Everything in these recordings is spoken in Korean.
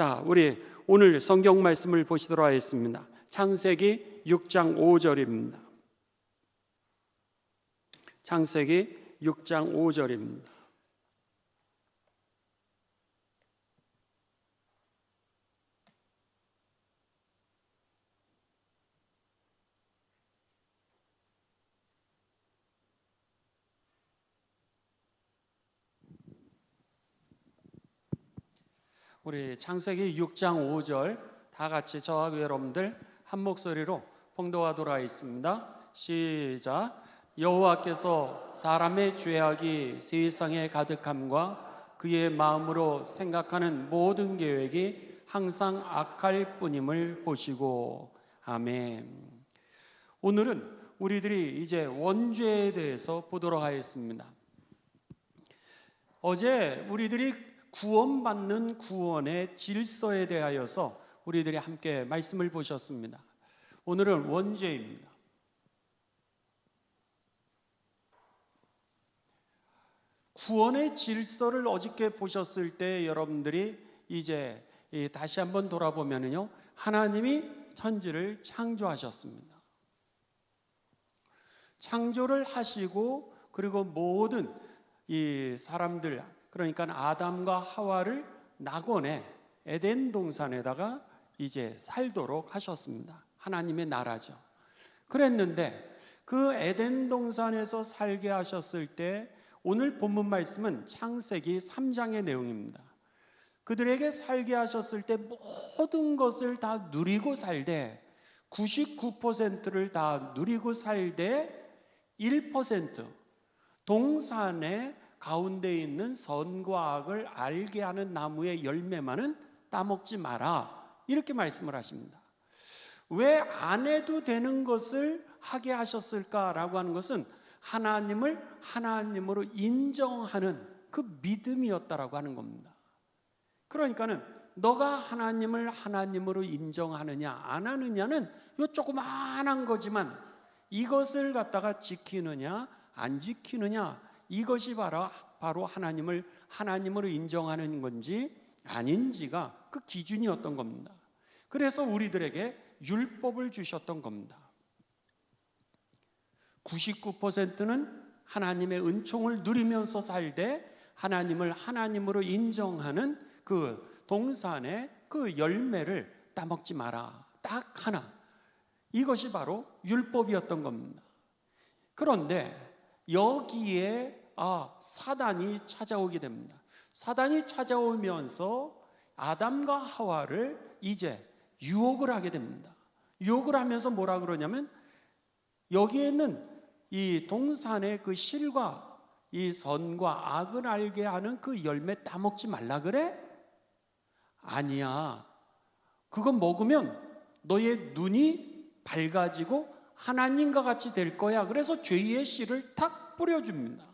자, 우리 오늘 성경 말씀을 보시도록 하겠습니다. 창세기 6장 5절입니다. 창세기 6장 5절입니다. 우리 창세기 6장 5절 다 같이 저하고 여러분들 한 목소리로 봉독하도록 하겠습니다. 시작. 여호와께서 사람의 죄악이 세상에 가득함과 그의 마음으로 생각하는 모든 계획이 항상 악할 뿐임을 보시고. 아멘. 오늘은 우리들이 이제 원죄에 대해서 보도록 하겠습니다. 어제 우리들이 구원받는 구원의 질서에 대하여서 우리들이 함께 말씀을 보셨습니다. 오늘은 원죄입니다. 구원의 질서를 어저께 보셨을 때 여러분들이 이제 다시 한번 돌아보면요, 하나님이 천지를 창조하셨습니다. 창조를 하시고 그리고 모든 이 사람들, 그러니까 아담과 하와를 낙원에 에덴 동산에다가 이제 살도록 하셨습니다. 하나님의 나라죠. 그랬는데 그 에덴 동산에서 살게 하셨을 때 오늘 본문 말씀은 창세기 3장의 내용입니다. 그들에게 살게 하셨을 때 모든 것을 다 누리고 살되 99%를 다 누리고 살되 1% 동산의 가운데 있는 선과 악을 알게 하는 나무의 열매만은 따먹지 마라, 이렇게 말씀을 하십니다. 왜 안 해도 되는 것을 하게 하셨을까라고 하는 것은 하나님을 하나님으로 인정하는 그 믿음이었다라고 하는 겁니다. 그러니까는 너가 하나님을 하나님으로 인정하느냐 안 하느냐는 요 조그마한 거지만 이것을 갖다가 지키느냐 안 지키느냐, 이것이 바로 하나님을 하나님으로 인정하는 건지 아닌지가 그 기준이었던 겁니다. 그래서 우리들에게 율법을 주셨던 겁니다. 99%는 하나님의 은총을 누리면서 살되 하나님을 하나님으로 인정하는 그 동산의 그 열매를 따먹지 마라, 딱 하나. 이것이 바로 율법이었던 겁니다. 그런데 여기에 사단이 찾아오게 됩니다. 사단이 찾아오면서 아담과 하와를 이제 유혹을 하게 됩니다. 유혹을 하면서 뭐라 그러냐면 여기에는 이 동산의 그 실과 이 선과 악을 알게 하는 그 열매 따먹지 말라 그래? 아니야. 그거 먹으면 너의 눈이 밝아지고 하나님과 같이 될 거야. 그래서 죄의 씨를 탁 뿌려줍니다.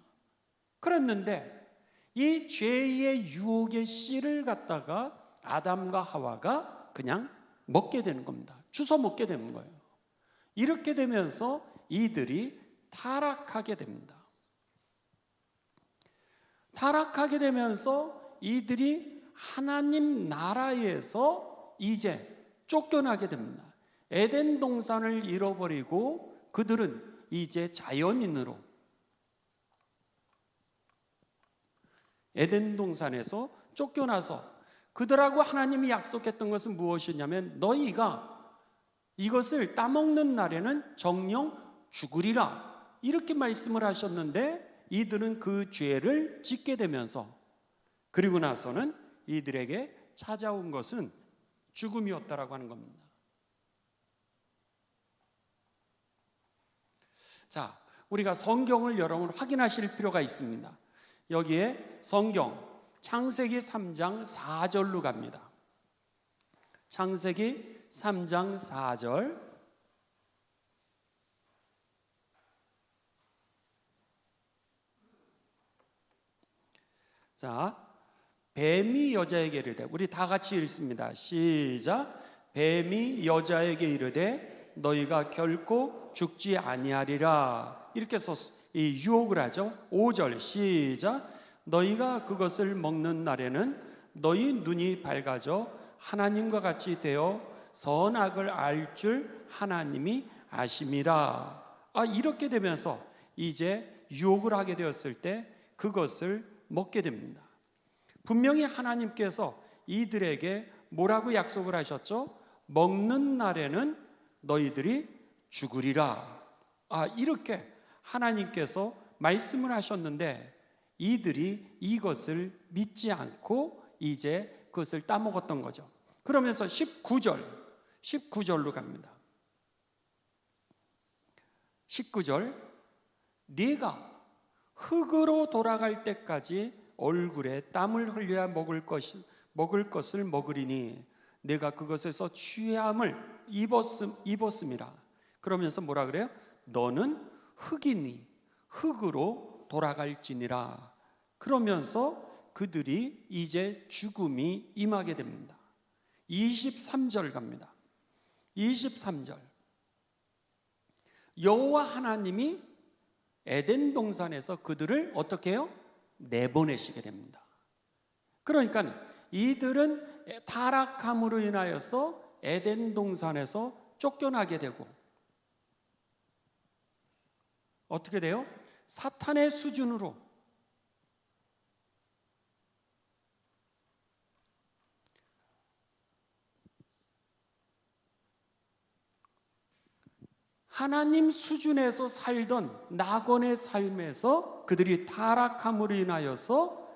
그랬는데 이 죄의 유혹의 씨를 갖다가 아담과 하와가 그냥 먹게 되는 겁니다. 주워 먹게 되는 거예요. 이렇게 되면서 이들이 타락하게 됩니다. 타락하게 되면서 이들이 하나님 나라에서 이제 쫓겨나게 됩니다. 에덴 동산을 잃어버리고 그들은 이제 자연인으로 에덴 동산에서 쫓겨나서 그들하고 하나님이 약속했던 것은 무엇이냐면 너희가 이것을 따먹는 날에는 정령 죽으리라, 이렇게 말씀을 하셨는데 이들은 그 죄를 짓게 되면서 그리고 나서는 이들에게 찾아온 것은 죽음이었다라고 하는 겁니다. 자, 우리가 성경을 여러분 확인하실 필요가 있습니다. 여기에 성경 창세기 3장 4절로 갑니다. 창세기 3장 4절. 자, 뱀이 여자에게 이르되, 우리 다 같이 읽습니다. 시작. 뱀이 여자에게 이르되 너희가 결코 죽지 아니하리라, 이렇게 이 유혹을 하죠. 5절 시작. 너희가 그것을 먹는 날에는 너희 눈이 밝아져 하나님과 같이 되어 선악을 알 줄 하나님이 아심이라. 이렇게 되면서 이제 유혹을 하게 되었을 때 그것을 먹게 됩니다. 분명히 하나님께서 이들에게 뭐라고 약속을 하셨죠? 먹는 날에는 너희들이 죽으리라. 이렇게 하나님께서 말씀을 하셨는데 이들이 이것을 믿지 않고 이제 그것을 따먹었던 거죠. 그러면서 19절로 갑니다. 19절, 네가 흙으로 돌아갈 때까지 얼굴에 땀을 흘려야 먹을 것을 먹으리니 내가 그것에서 취함을 입었음이라. 그러면서 뭐라 그래요? 너는 흙이니 흙으로 돌아갈지니라. 그러면서 그들이 이제 죽음이 임하게 됩니다. 23절 갑니다. 23절, 여호와 하나님이 에덴 동산에서 그들을 어떻게 해요? 내보내시게 됩니다. 그러니까 이들은 타락함으로 인하여서 에덴 동산에서 쫓겨나게 되고 어떻게 돼요? 사탄의 수준으로 하나님 수준에서 살던 낙원의 삶에서 그들이 타락함으로 인하여서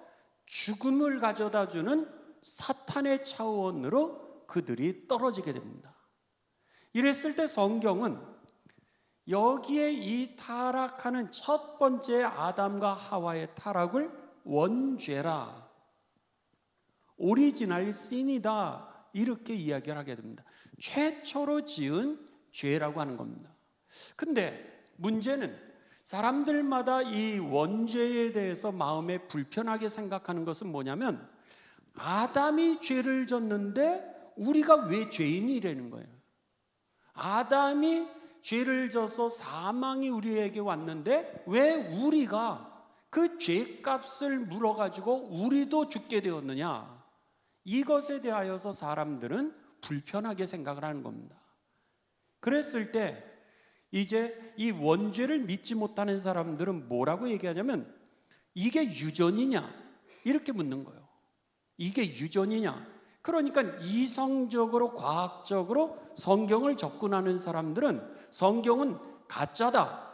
죽음을 가져다 주는 사탄의 차원으로 그들이 떨어지게 됩니다. 이랬을 때 성경은 여기에 이 타락하는 첫 번째 아담과 하와의 타락을 원죄라, 오리지널 신이다, 이렇게 이야기를 하게 됩니다. 최초로 지은 죄라고 하는 겁니다. 근데 문제는 사람들마다 이 원죄에 대해서 마음에 불편하게 생각하는 것은 뭐냐면 아담이 죄를 졌는데 우리가 왜 죄인이라는 거예요. 아담이 죄를 져서 사망이 우리에게 왔는데 왜 우리가 그 죄값을 물어가지고 우리도 죽게 되었느냐, 이것에 대하여서 사람들은 불편하게 생각을 하는 겁니다. 그랬을 때 이제 이 원죄를 믿지 못하는 사람들은 뭐라고 얘기하냐면 이게 유전이냐 이렇게 묻는 거예요. 이게 유전이냐. 그러니까 이성적으로 과학적으로 성경을 접근하는 사람들은 성경은 가짜다,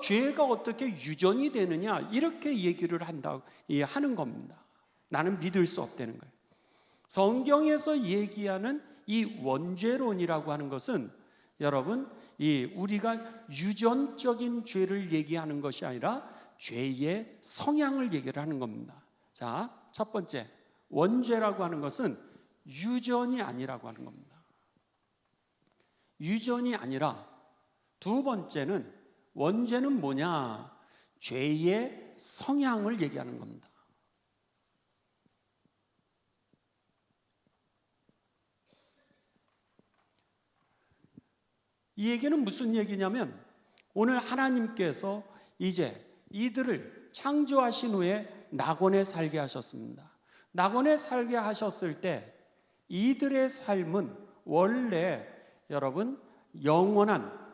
죄가 어떻게 유전이 되느냐, 이렇게 얘기를 하는 겁니다. 나는 믿을 수 없다는 거예요. 성경에서 얘기하는 이 원죄론이라고 하는 것은 여러분, 우리가 유전적인 죄를 얘기하는 것이 아니라 죄의 성향을 얘기를 하는 겁니다. 자, 첫 번째, 원죄라고 하는 것은 유전이 아니라고 하는 겁니다. 유전이 아니라 두 번째는 원죄는 뭐냐? 죄의 성향을 얘기하는 겁니다. 이 얘기는 무슨 얘기냐면 오늘 하나님께서 이제 이들을 창조하신 후에 낙원에 살게 하셨습니다. 낙원에 살게 하셨을 때 이들의 삶은 원래 여러분 영원한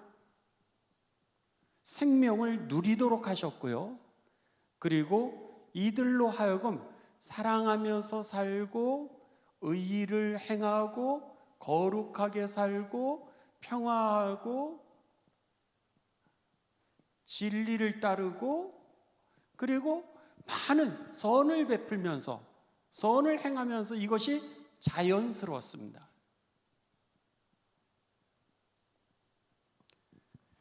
생명을 누리도록 하셨고요. 그리고 이들로 하여금 사랑하면서 살고 의의를 행하고 거룩하게 살고 평화하고 진리를 따르고 그리고 많은 선을 베풀면서 선을 행하면서 이것이 자연스러웠습니다.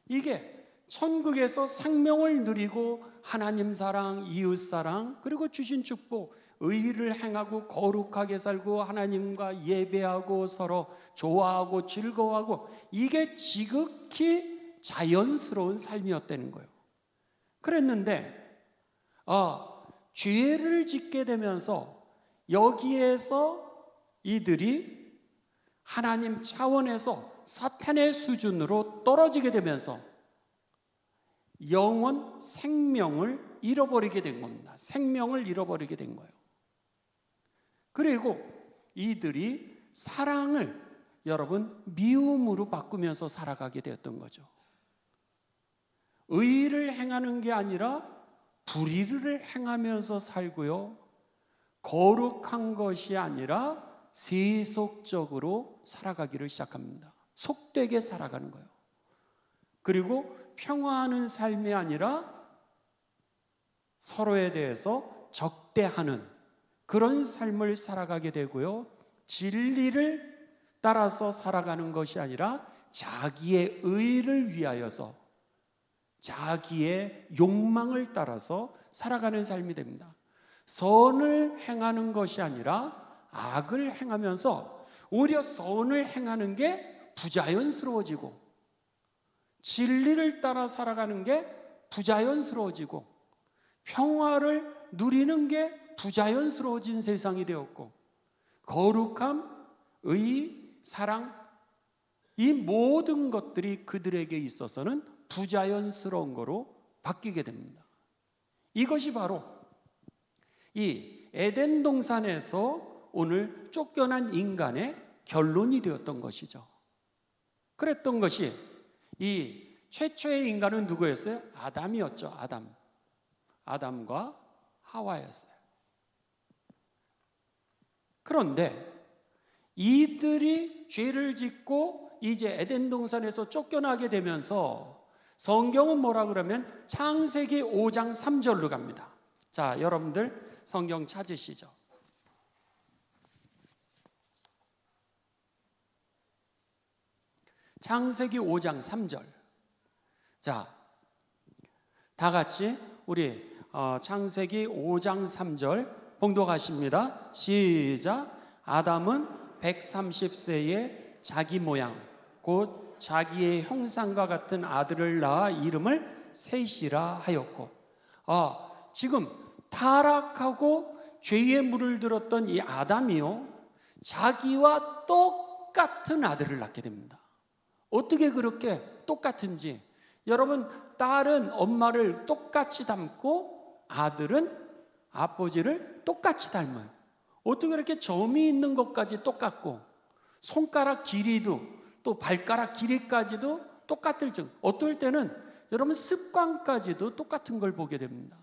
이게 천국에서 생명을 누리고 하나님 사랑, 이웃 사랑, 그리고 주신 축복, 의의를 행하고 거룩하게 살고 하나님과 예배하고 서로 좋아하고 즐거워하고, 이게 지극히 자연스러운 삶이었다는 거예요. 그랬는데 죄를 짓게 되면서 여기에서 이들이 하나님 차원에서 사탄의 수준으로 떨어지게 되면서 영원 생명을 잃어버리게 된 겁니다. 생명을 잃어버리게 된 거예요. 그리고 이들이 사랑을 여러분 미움으로 바꾸면서 살아가게 되었던 거죠. 의를 행하는 게 아니라 불의를 행하면서 살고요. 거룩한 것이 아니라 세속적으로 살아가기를 시작합니다. 속되게 살아가는 거예요. 그리고 평화하는 삶이 아니라 서로에 대해서 적대하는 그런 삶을 살아가게 되고요. 진리를 따라서 살아가는 것이 아니라 자기의 의를 위하여서 자기의 욕망을 따라서 살아가는 삶이 됩니다. 선을 행하는 것이 아니라 악을 행하면서 오히려 선을 행하는 게 부자연스러워지고 진리를 따라 살아가는 게 부자연스러워지고 평화를 누리는 게 부자연스러워진 세상이 되었고 거룩함, 의, 사랑 이 모든 것들이 그들에게 있어서는 부자연스러운 거로 바뀌게 됩니다. 이것이 바로 이 에덴 동산에서 오늘 쫓겨난 인간의 결론이 되었던 것이죠. 그랬던 것이 이 최초의 인간은 누구였어요? 아담이었죠. 아담과 하와였어요. 그런데 이들이 죄를 짓고 이제 에덴 동산에서 쫓겨나게 되면서 성경은 뭐라 그러면 창세기 5장 3절로 갑니다. 자, 여러분들 성경 찾으시죠? 창세기 5장 3절. 자, 다 같이 우리 창세기 5장 3절 봉독하십니다. 시작. 아담은 130세에 자기 모양 곧 자기의 형상과 같은 아들을 낳아 이름을 셋이라 하였고 지금 타락하고 죄의 물을 들었던 이 아담이요 자기와 똑같은 아들을 낳게 됩니다. 어떻게 그렇게 똑같은지 여러분 딸은 엄마를 똑같이 닮고 아들은 아버지를 똑같이 닮아요. 어떻게 그렇게 점이 있는 것까지 똑같고 손가락 길이도 또 발가락 길이까지도 똑같을 정 어떨 때는 여러분 습관까지도 똑같은 걸 보게 됩니다.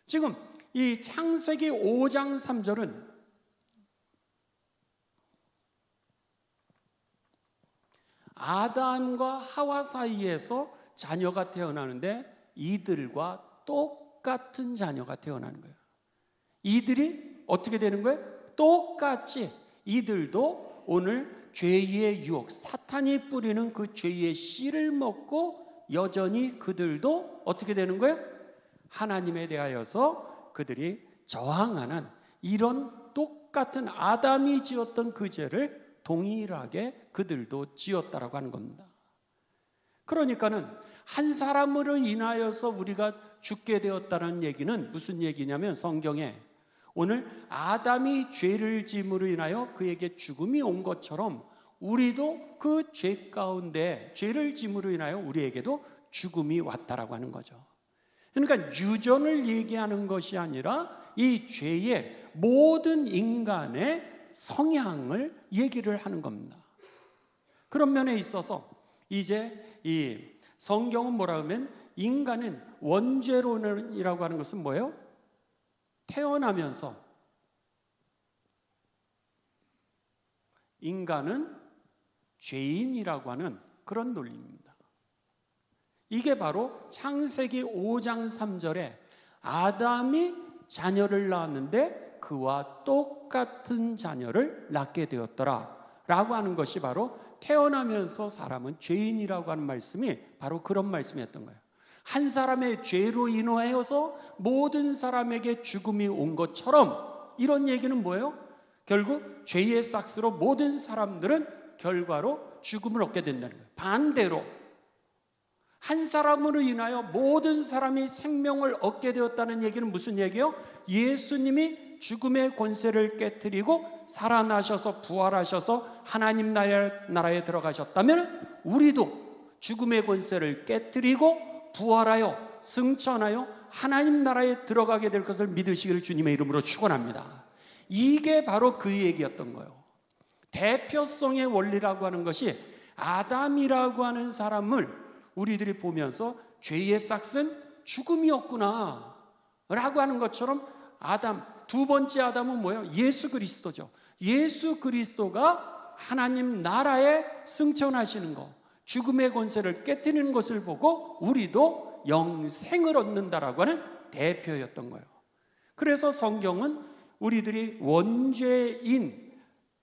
지금 이 창세기 5장 3절은 아담과 하와 사이에서 자녀가 태어나는데 이들과 똑같은 자녀가 태어나는 거예요. 이들이 어떻게 되는 거예요? 똑같이 이들도 오늘 죄의 유혹, 사탄이 뿌리는 그 죄의 씨를 먹고 여전히 그들도 어떻게 되는 거예요? 하나님에 대하여서 그들이 저항하는 이런 똑같은 아담이 지었던 그 죄를 동일하게 그들도 지었다라고 하는 겁니다. 그러니까는 한 사람으로 인하여서 우리가 죽게 되었다는 얘기는 무슨 얘기냐면 성경에 오늘 아담이 죄를 지음으로 인하여 그에게 죽음이 온 것처럼 우리도 그 죄 가운데 죄를 지음으로 인하여 우리에게도 죽음이 왔다라고 하는 거죠. 그러니까 유전을 얘기하는 것이 아니라 이 죄의 모든 인간의 성향을 얘기를 하는 겁니다. 그런 면에 있어서 이제 이 성경은 뭐라 하면 인간은 원죄론이라고 하는 것은 뭐예요? 태어나면서 인간은 죄인이라고 하는 그런 논리입니다. 이게 바로 창세기 5장 3절에 아담이 자녀를 낳았는데 그와 똑같은 자녀를 낳게 되었더라 라고 하는 것이 바로 태어나면서 사람은 죄인이라고 하는 말씀이 바로 그런 말씀이었던 거예요. 한 사람의 죄로 인하여서 모든 사람에게 죽음이 온 것처럼 이런 얘기는 뭐예요? 결국 죄의 싹스로 모든 사람들은 결과로 죽음을 얻게 된다는 거예요. 반대로 한 사람으로 인하여 모든 사람이 생명을 얻게 되었다는 얘기는 무슨 얘기예요? 예수님이 죽음의 권세를 깨트리고 살아나셔서 부활하셔서 하나님 나라에 들어가셨다면 우리도 죽음의 권세를 깨트리고 부활하여 승천하여 하나님 나라에 들어가게 될 것을 믿으시기를 주님의 이름으로 축원합니다. 이게 바로 그 얘기였던 거예요. 대표성의 원리라고 하는 것이 아담이라고 하는 사람을 우리들이 보면서 죄의 싹은 죽음이었구나 라고 하는 것처럼 아담, 두 번째 아담은 뭐예요? 예수 그리스도죠. 예수 그리스도가 하나님 나라에 승천하시는 것, 죽음의 권세를 깨뜨리는 것을 보고 우리도 영생을 얻는다라고 하는 대표였던 거예요. 그래서 성경은 우리들이 원죄인,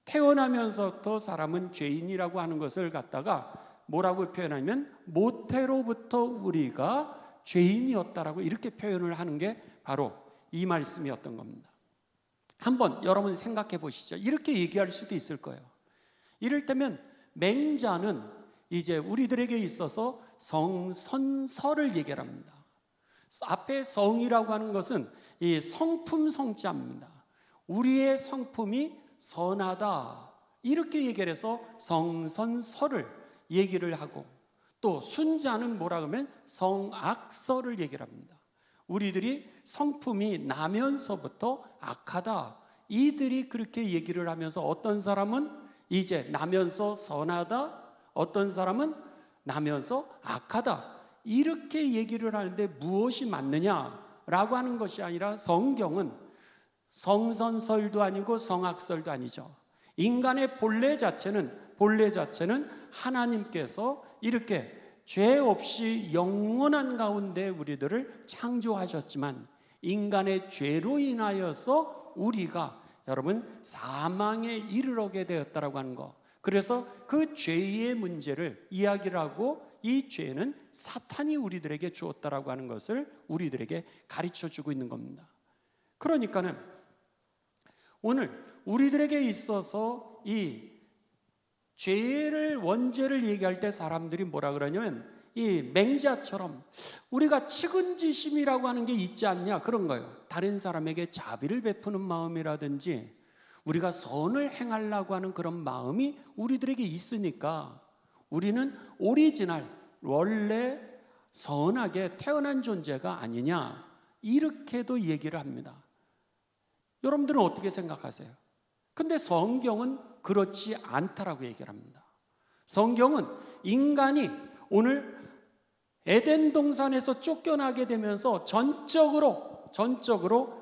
태어나면서부터 사람은 죄인이라고 하는 것을 갖다가 뭐라고 표현하면 모태로부터 우리가 죄인이었다라고 이렇게 표현을 하는 게 바로 이 말씀이었던 겁니다. 한번 여러분 생각해 보시죠. 이렇게 얘기할 수도 있을 거예요. 이를테면 맹자는 이제 우리들에게 있어서 성선설을 얘기합니다. 앞에 성이라고 하는 것은 이 성품 성자입니다. 우리의 성품이 선하다 이렇게 얘기를 해서 성선설을 얘기를 하고, 또 순자는 뭐라 그러면 성악설을 얘기를 합니다. 우리들이 성품이 나면서부터 악하다, 이들이 그렇게 얘기를 하면서 어떤 사람은 이제 나면서 선하다, 어떤 사람은 나면서 악하다 이렇게 얘기를 하는데 무엇이 맞느냐라고 하는 것이 아니라 성경은 성선설도 아니고 성악설도 아니죠. 인간의 본래 자체는 하나님께서 이렇게 죄 없이 영원한 가운데 우리들을 창조하셨지만 인간의 죄로 인하여서 우리가 여러분 사망에 이르게 되었다라고 하는 거. 그래서 그 죄의 문제를 이야기를 하고 이 죄는 사탄이 우리들에게 주었다라고 하는 것을 우리들에게 가르쳐 주고 있는 겁니다. 그러니까는 오늘 우리들에게 있어서 이 죄를, 원죄를 얘기할 때 사람들이 뭐라 그러냐면 이 맹자처럼 우리가 측은지심이라고 하는 게 있지 않냐 그런 거예요. 다른 사람에게 자비를 베푸는 마음이라든지 우리가 선을 행하려고 하는 그런 마음이 우리들에게 있으니까 우리는 오리지널, 원래 선하게 태어난 존재가 아니냐 이렇게도 얘기를 합니다. 여러분들은 어떻게 생각하세요? 근데 성경은 그렇지 않다라고 얘기를 합니다. 성경은 인간이 오늘 에덴 동산에서 쫓겨나게 되면서 전적으로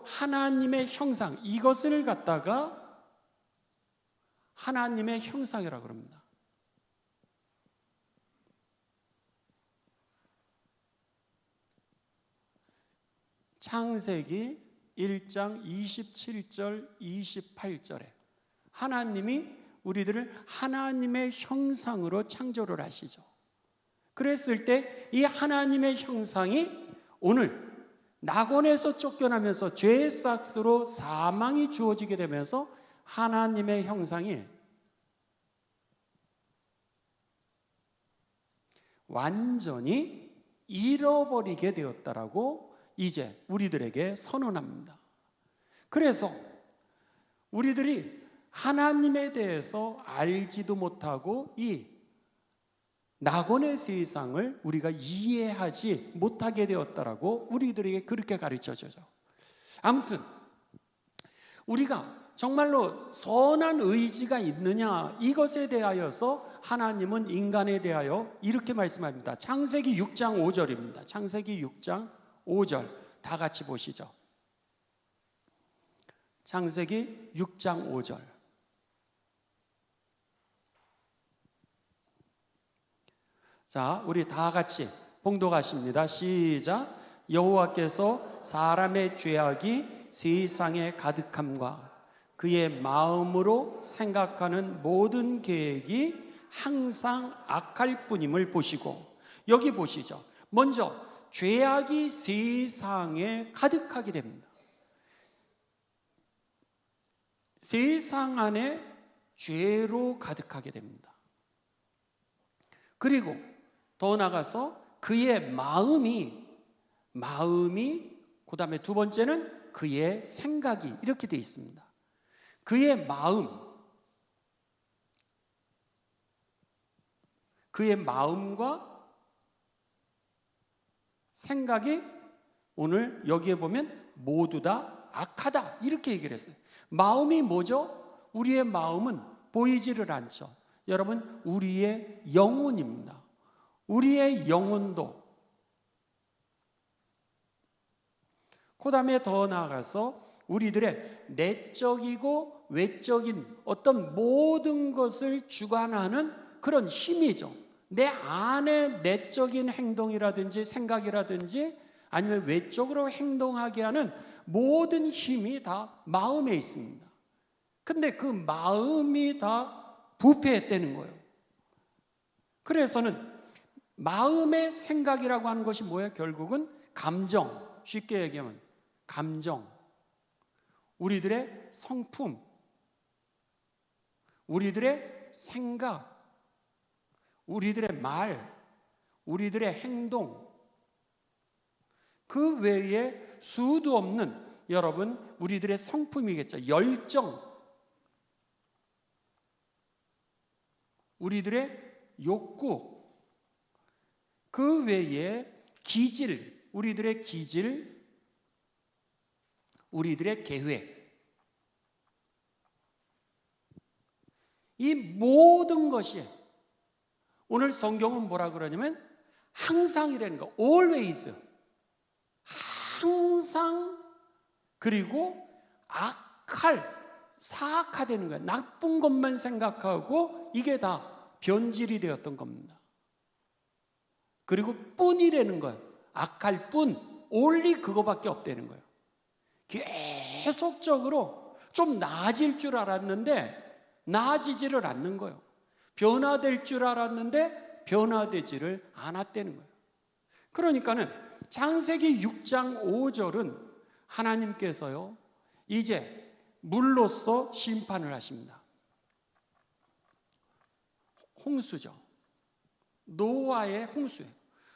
하나님의 형상, 이것을 갖다가 하나님의 형상이라고 합니다. 창세기 1장 27절 28절에 하나님이 우리들을 하나님의 형상으로 창조를 하시죠. 그랬을 때 이 하나님의 형상이 오늘 낙원에서 쫓겨나면서 죄의 싹스로 사망이 주어지게 되면서 하나님의 형상이 완전히 잃어버리게 되었다라고 이제 우리들에게 선언합니다. 그래서 우리들이 하나님에 대해서 알지도 못하고 이 낙원의 세상을 우리가 이해하지 못하게 되었다라고 우리들에게 그렇게 가르쳐줘요. 아무튼 우리가 정말로 선한 의지가 있느냐 이것에 대하여서 하나님은 인간에 대하여 이렇게 말씀합니다. 창세기 6장 5절입니다. 창세기 6장 5절 다 같이 보시죠. 창세기 6장 5절. 자, 우리 다 같이 봉독하십니다. 시작. 여호와께서 사람의 죄악이 세상에 가득함과 그의 마음으로 생각하는 모든 계획이 항상 악할 뿐임을 보시고, 여기 보시죠. 먼저 죄악이 세상에 가득하게 됩니다. 세상 안에 죄로 가득하게 됩니다. 그리고 더 나아가서 그의 마음이 그 다음에 두 번째는 그의 생각이 이렇게 되어 있습니다. 그의 마음과 생각이 오늘 여기에 보면 모두 다 악하다 이렇게 얘기를 했어요. 마음이 뭐죠? 우리의 마음은 보이지를 않죠. 여러분, 우리의 영혼입니다. 우리의 영혼도, 그 다음에 더 나아가서 우리들의 내적이고 외적인 어떤 모든 것을 주관하는 그런 힘이죠. 내 안에 내적인 행동이라든지 생각이라든지 아니면 외적으로 행동하게 하는 모든 힘이 다 마음에 있습니다. 근데 그 마음이 다 부패했다는 거예요. 그래서는 마음의 생각이라고 하는 것이 뭐예요? 결국은 감정, 쉽게 얘기하면 감정, 우리들의 성품, 우리들의 생각, 우리들의 말, 우리들의 행동, 그 외에 수도 없는 여러분 우리들의 성품이겠죠. 열정, 우리들의 욕구, 그 외에 기질, 우리들의 기질, 우리들의 계획, 이 모든 것이 오늘 성경은 뭐라 그러냐면 항상이라는 거, always, 항상, 그리고 사악화되는 거예요. 나쁜 것만 생각하고 이게 다 변질이 되었던 겁니다. 그리고 뿐이라는 거예요. 악할 뿐, only 그거밖에 없다는 거예요. 계속적으로 좀 나아질 줄 알았는데 나아지지를 않는 거예요. 변화될 줄 알았는데 변화되지를 않았다는 거예요. 그러니까는 창세기 6장 5절은 하나님께서요 이제 물로써 심판을 하십니다. 홍수죠. 노아의 홍수예요.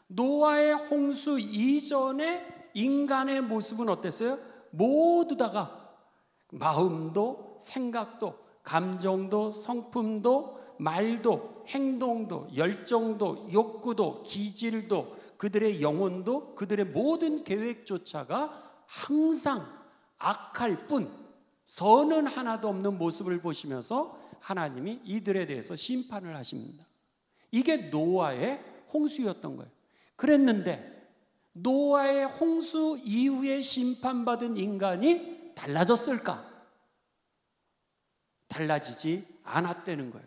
노아의 홍수 이전에 인간의 모습은 어땠어요? 모두 다가 마음도 생각도 감정도 성품도 말도 행동도 열정도 욕구도 기질도 그들의 영혼도 그들의 모든 계획조차가 항상 악할 뿐 선은 하나도 없는 모습을 보시면서 하나님이 이들에 대해서 심판을 하십니다. 이게 노아의 홍수였던 거예요. 그랬는데 노아의 홍수 이후에 심판받은 인간이 달라졌을까? 달라지지 않았다는 거예요.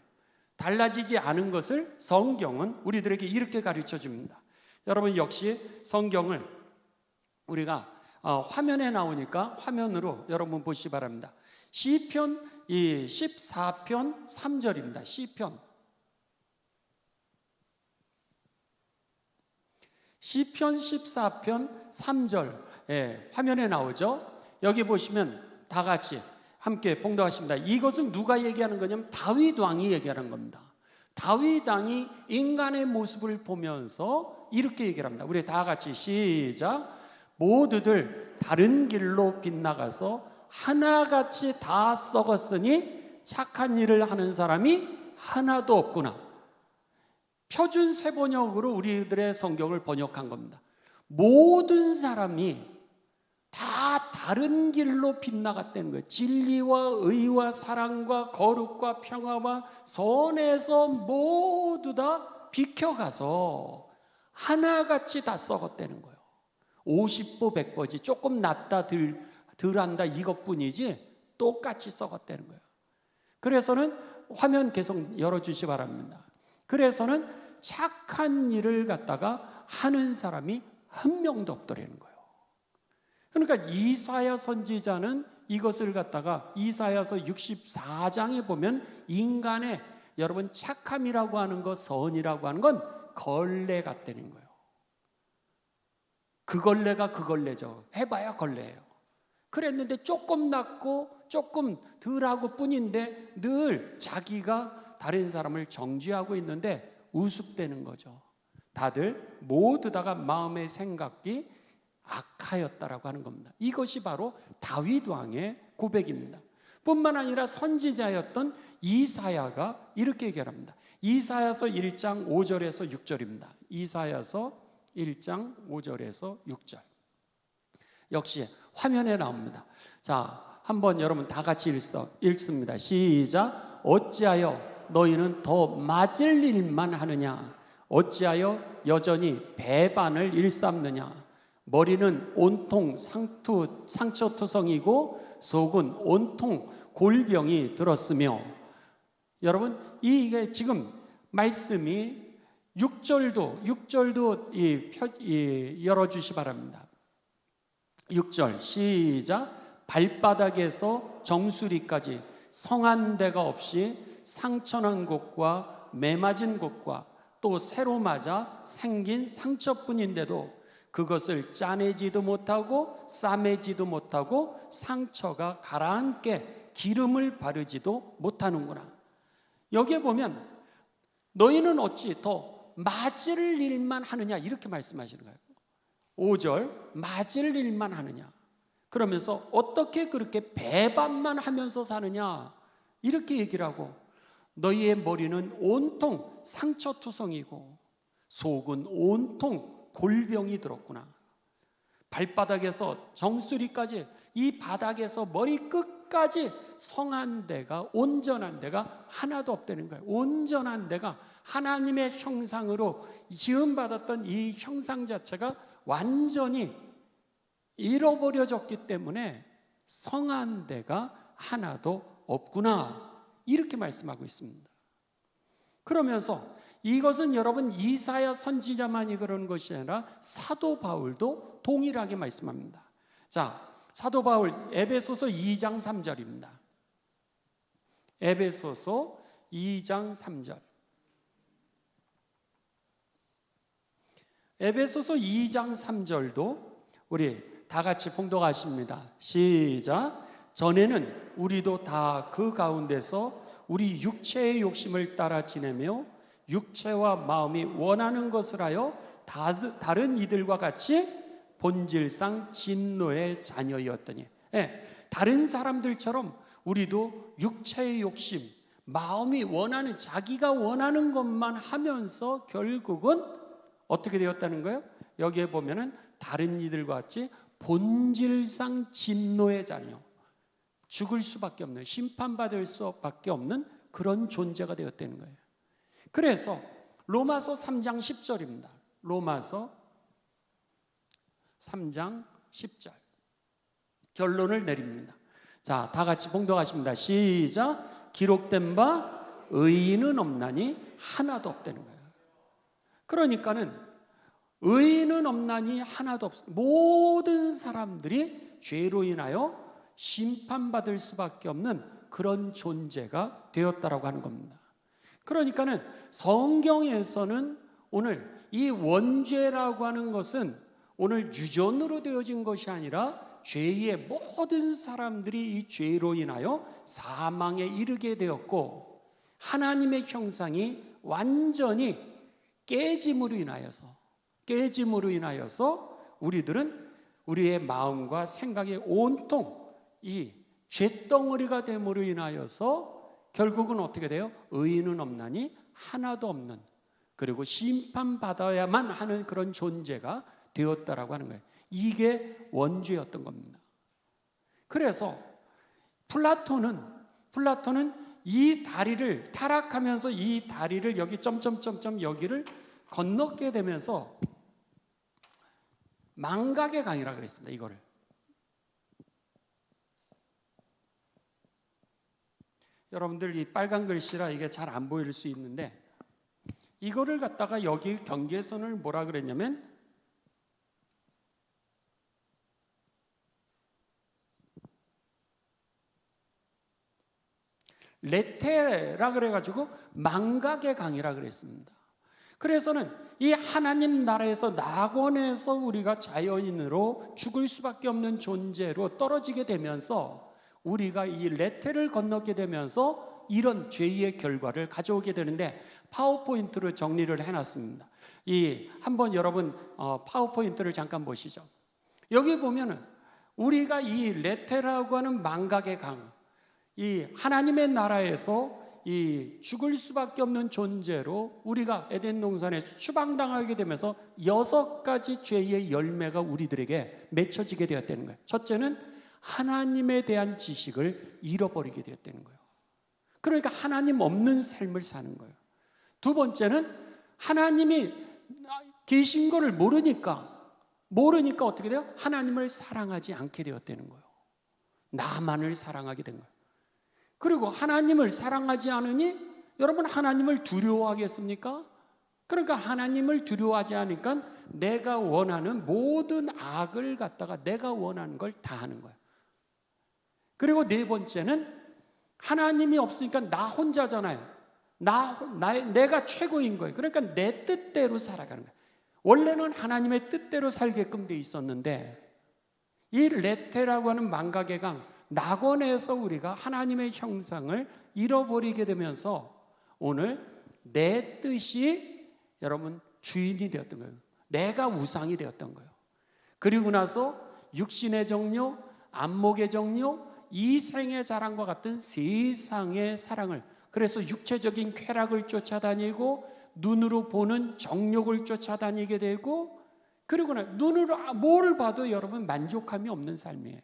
달라지지 않은 것을 성경은 우리들에게 이렇게 가르쳐 줍니다. 여러분 역시 성경을 우리가 화면에 나오니까 화면으로 여러분 보시기 바랍니다. 시편 14편 3절입니다. 시편 14편 3절 화면에 나오죠. 여기 보시면 다 같이 함께 봉독하십니다. 이것은 누가 얘기하는 거냐면 다윗 왕이 얘기하는 겁니다. 다윗 왕이 인간의 모습을 보면서 이렇게 얘기를 합니다. 우리 다 같이 시작. 모두들 다른 길로 빗나가서 하나같이 다 썩었으니 착한 일을 하는 사람이 하나도 없구나. 표준 세번역으로 우리들의 성경을 번역한 겁니다. 모든 사람이 다 다른 길로 빗나갔다는 거예요. 진리와 의와 사랑과 거룩과 평화와 선에서 모두 다 비켜가서 하나같이 다 썩었다는 거예요. 50보 100보지 조금 낫다 덜한다 이것뿐이지 똑같이 썩었다는 거예요. 그래서는 화면 계속 열어주시기 바랍니다. 그래서는 착한 일을 갖다가 하는 사람이 한 명도 없더라는 거예요. 그러니까 이사야 선지자는 이것을 갖다가 이사야서 64장에 보면 인간의 여러분 착함이라고 하는 것, 선이라고 하는 건 걸레 같다는 거예요. 그 걸레가 그 걸레죠. 해봐야 걸레예요. 그랬는데 조금 낫고 조금 덜하고 뿐인데 늘 자기가 다른 사람을 정죄하고 있는데 우습다는 거죠. 다들 모두 다가 마음의 생각이 악하였다라고 하는 겁니다. 이것이 바로 다윗 왕의 고백입니다. 뿐만 아니라 선지자였던 이사야가 이렇게 얘기합니다. 이사야서 1장 5절에서 6절입니다. 이사야서 1장 5절에서 6절. 역시 화면에 나옵니다. 자, 한번 여러분 다 같이 읽습니다. 시작. 어찌하여 너희는 더 맞을 일만 하느냐? 어찌하여 여전히 배반을 일삼느냐? 머리는 온통 상처투성이고 속은 온통 골병이 들었으며. 여러분, 이게 지금 말씀이 6절도 열어주시 바랍니다. 6절 시작. 발바닥에서 정수리까지 성한 데가 없이 상처난 곳과 매맞은 곳과 또 새로 맞아 생긴 상처뿐인데도 그것을 짜내지도 못하고 싸매지도 못하고 상처가 가라앉게 기름을 바르지도 못하는구나. 여기에 보면 너희는 어찌 더 맞을 일만 하느냐 이렇게 말씀하시는 거예요. 5절 맞을 일만 하느냐. 그러면서 어떻게 그렇게 배반만 하면서 사느냐 이렇게 얘기를 하고, 너희의 머리는 온통 상처투성이고 속은 온통 골병이 들었구나. 발바닥에서 정수리까지, 이 바닥에서 머리 끝까지 성한 데가, 온전한 데가 하나도 없다는 거예요. 온전한 데가, 하나님의 형상으로 지음받았던 이 형상 자체가 완전히 잃어버려졌기 때문에 성한 데가 하나도 없구나 이렇게 말씀하고 있습니다. 그러면서 이것은 여러분 이사야 선지자만이 그런 것이 아니라 사도 바울도 동일하게 말씀합니다. 자, 사도 바울 에베소서 2장 3절입니다. 에베소서 2장 3절. 에베소서 2장 3절도 우리 다 같이 봉독하십니다. 시작. 전에는 우리도 다 그 가운데서 우리 육체의 욕심을 따라 지내며 육체와 마음이 원하는 것을 하여 다른 이들과 같이 본질상 진노의 자녀였더니. 다른 사람들처럼 우리도 육체의 욕심, 마음이 원하는, 자기가 원하는 것만 하면서 결국은 어떻게 되었다는 거예요? 여기에 보면은 다른 이들과 같이 본질상 진노의 자녀, 죽을 수밖에 없는, 심판받을 수밖에 없는 그런 존재가 되었다는 거예요. 그래서 로마서 3장 10절입니다. 로마서 3장 10절 결론을 내립니다. 자, 다 같이 봉독하십니다. 시작. 기록된 바 의인은 없나니 하나도 없다는 거예요. 그러니까는 의인은 없나니 하나도 없어. 모든 사람들이 죄로 인하여 심판받을 수밖에 없는 그런 존재가 되었다라고 하는 겁니다. 그러니까는 성경에서는 오늘 이 원죄라고 하는 것은 오늘 유전으로 되어진 것이 아니라 죄의 모든 사람들이 이 죄로 인하여 사망에 이르게 되었고, 하나님의 형상이 완전히 깨짐으로 인하여서 우리들은 우리의 마음과 생각이 온통 이 죄덩어리가 됨으로 인하여서 결국은 어떻게 돼요? 의인은 없나니 하나도 없는, 그리고 심판받아야만 하는 그런 존재가 되었다라고 하는 거예요. 이게 원죄였던 겁니다. 그래서 플라톤은 이 다리를 타락하면서 이 다리를 여기 점점점점 여기를 건너게 되면서 망각의 강이라고 그랬습니다. 이거를. 여러분들 이 빨간 글씨라 이게 잘 안 보일 수 있는데, 이거를 갖다가 여기 경계선을 뭐라 그랬냐면 레테라 그래가지고 망각의 강이라 그랬습니다. 그래서는 이 하나님 나라에서 낙원에서 우리가 자연인으로 죽을 수밖에 없는 존재로 떨어지게 되면서 우리가 이 레테를 건너게 되면서 이런 죄의 결과를 가져오게 되는데, 파워포인트로 정리를 해놨습니다. 한번 여러분 파워포인트를 잠깐 보시죠. 여기 보면은 우리가 이 레테라고 하는 망각의 강, 이 하나님의 나라에서 이 죽을 수밖에 없는 존재로 우리가 에덴 동산에서 추방당하게 되면서 6가지 죄의 열매가 우리들에게 맺혀지게 되었다는 거예요. 첫째는 하나님에 대한 지식을 잃어버리게 되었다는 거예요. 그러니까 하나님 없는 삶을 사는 거예요. 두 번째는 하나님이 계신 거를 모르니까 어떻게 돼요? 하나님을 사랑하지 않게 되었다는 거예요. 나만을 사랑하게 된 거예요. 그리고 하나님을 사랑하지 않으니 여러분 하나님을 두려워하겠습니까? 그러니까 하나님을 두려워하지 않으니까 내가 원하는 모든 악을 갖다가 내가 원하는 걸 다 하는 거예요. 그리고 네 번째는 하나님이 없으니까 나 혼자잖아요. 내가 최고인 거예요. 그러니까 내 뜻대로 살아가는 거예요. 원래는 하나님의 뜻대로 살게끔 돼 있었는데 이 레테라고 하는 망각의 강, 낙원에서 우리가 하나님의 형상을 잃어버리게 되면서 오늘 내 뜻이 여러분 주인이 되었던 거예요. 내가 우상이 되었던 거예요. 그리고 나서 육신의 정욕, 안목의 정욕, 이생의 자랑과 같은 세상의 사랑을, 그래서 육체적인 쾌락을 쫓아다니고 눈으로 보는 정욕을 쫓아다니게 되고, 그리고 나서 눈으로 뭘 봐도 여러분 만족함이 없는 삶이에요.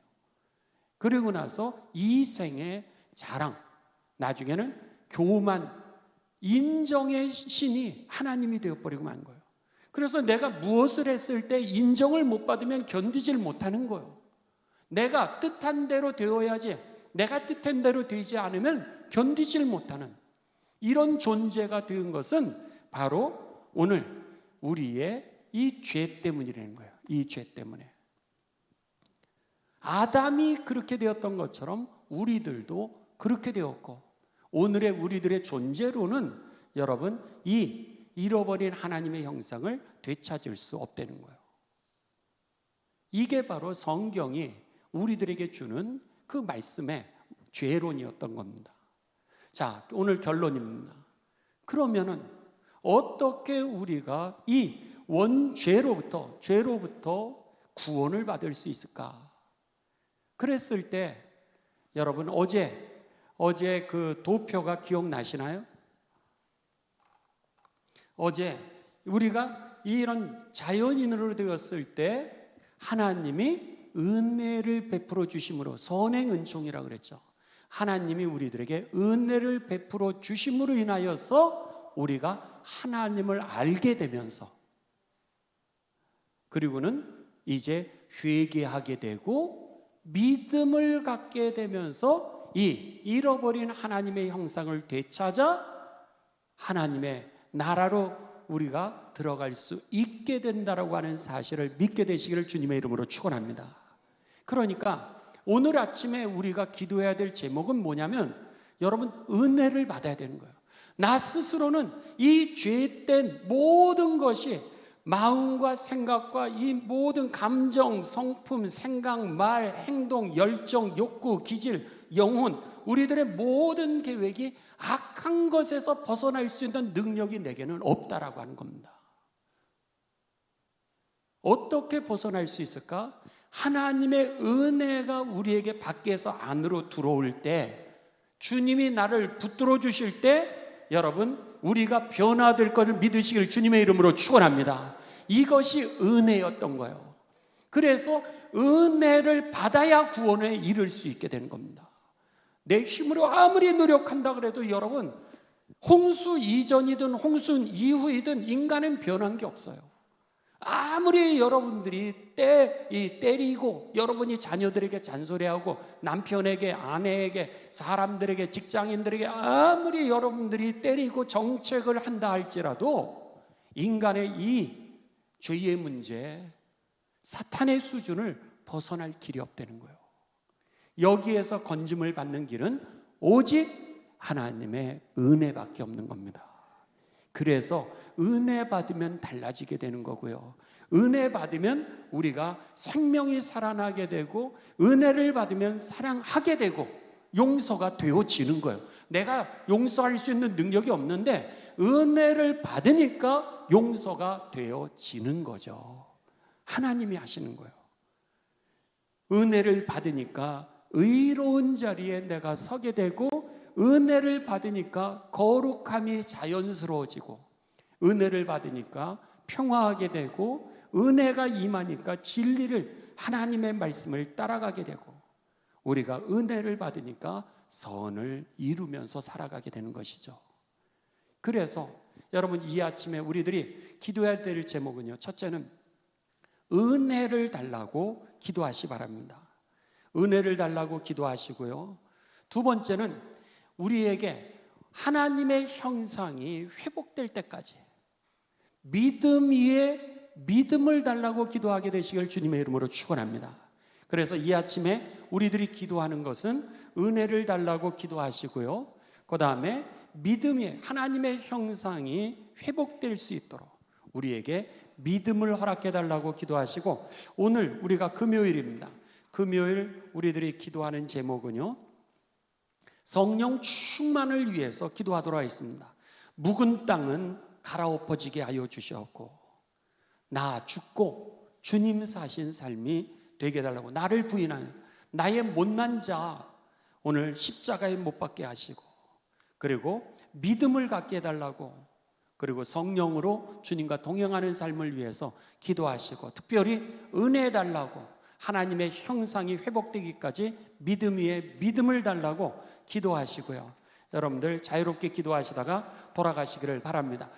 그리고 나서 이생의 자랑, 나중에는 교만, 인정의 신이 하나님이 되어버리고 만 거예요. 그래서 내가 무엇을 했을 때 인정을 못 받으면 견디질 못하는 거예요. 내가 뜻한 대로 되어야지, 내가 뜻한 대로 되지 않으면 견디질 못하는 이런 존재가 된 것은 바로 오늘 우리의 이 죄 때문이라는 거예요. 이 죄 때문에. 아담이 그렇게 되었던 것처럼 우리들도 그렇게 되었고, 오늘의 우리들의 존재로는 여러분 이 잃어버린 하나님의 형상을 되찾을 수 없다는 거예요. 이게 바로 성경이 우리들에게 주는 그 말씀의 죄론이었던 겁니다. 자, 오늘 결론입니다. 그러면은 어떻게 우리가 이 원죄로부터 구원을 받을 수 있을까? 그랬을 때 여러분 어제 그 도표가 기억나시나요? 어제 우리가 이런 자연인으로 되었을 때 하나님이 은혜를 베풀어 주심으로, 선행 은총이라고 그랬죠. 하나님이 우리들에게 은혜를 베풀어 주심으로 인하여서 우리가 하나님을 알게 되면서, 그리고는 이제 회개하게 되고 믿음을 갖게 되면서 이 잃어버린 하나님의 형상을 되찾아 하나님의 나라로 우리가 들어갈 수 있게 된다라고 하는 사실을 믿게 되시기를 주님의 이름으로 축원합니다. 그러니까 오늘 아침에 우리가 기도해야 될 제목은 뭐냐면 여러분 은혜를 받아야 되는 거예요. 나 스스로는 이 죄된 모든 것이 마음과 생각과 이 모든 감정, 성품, 생각, 말, 행동, 열정, 욕구, 기질, 영혼, 우리들의 모든 계획이 악한 것에서 벗어날 수 있는 능력이 내게는 없다라고 하는 겁니다. 어떻게 벗어날 수 있을까? 하나님의 은혜가 우리에게 밖에서 안으로 들어올 때, 주님이 나를 붙들어 주실 때 여러분 우리가 변화될 것을 믿으시길 주님의 이름으로 축원합니다. 이것이 은혜였던 거예요. 그래서 은혜를 받아야 구원에 이를 수 있게 되는 겁니다. 내 힘으로 아무리 노력한다 그래도 여러분 홍수 이전이든 홍수 이후이든 인간은 변한 게 없어요. 아무리 여러분들이 때리고 여러분이 자녀들에게 잔소리하고 남편에게, 아내에게, 사람들에게, 직장인들에게 아무리 여러분들이 때리고 정책을 한다 할지라도 인간의 이 죄의 문제, 사탄의 수준을 벗어날 길이 없다는 거예요. 여기에서 건짐을 받는 길은 오직 하나님의 은혜밖에 없는 겁니다. 그래서 은혜 받으면 달라지게 되는 거고요. 은혜 받으면 우리가 생명이 살아나게 되고, 은혜를 받으면 사랑하게 되고 용서가 되어지는 거예요. 내가 용서할 수 있는 능력이 없는데 은혜를 받으니까 용서가 되어지는 거죠. 하나님이 하시는 거예요. 은혜를 받으니까 의로운 자리에 내가 서게 되고, 은혜를 받으니까 거룩함이 자연스러워지고, 은혜를 받으니까 평화하게 되고, 은혜가 임하니까 진리를, 하나님의 말씀을 따라가게 되고, 우리가 은혜를 받으니까 선을 이루면서 살아가게 되는 것이죠. 그래서 여러분, 이 아침에 우리들이 기도해야 될 제목은요, 첫째는 은혜를 달라고 기도하시 바랍니다. 은혜를 달라고 기도하시고요, 두 번째는 우리에게 하나님의 형상이 회복될 때까지 믿음 위에 믿음을 달라고 기도하게 되시길 주님의 이름으로 축원합니다. 그래서 이 아침에 우리들이 기도하는 것은 은혜를 달라고 기도하시고요, 그 다음에 믿음이 하나님의 형상이 회복될 수 있도록 우리에게 믿음을 허락해 달라고 기도하시고, 오늘 우리가 금요일입니다. 금요일 우리들이 기도하는 제목은요, 성령 충만을 위해서 기도하도록 하겠습니다. 묵은 땅은 갈아엎어지게 하여 주시옵고, 나 죽고 주님 사신 삶이 되게 해달라고, 나를 부인하는 나의 못난 자 오늘 십자가에 못 박게 하시고, 그리고 믿음을 갖게 해달라고, 그리고 성령으로 주님과 동행하는 삶을 위해서 기도하시고, 특별히 은혜 달라고, 하나님의 형상이 회복되기까지 믿음 위에 믿음을 달라고 기도하시고요, 여러분들 자유롭게 기도하시다가 돌아가시기를 바랍니다.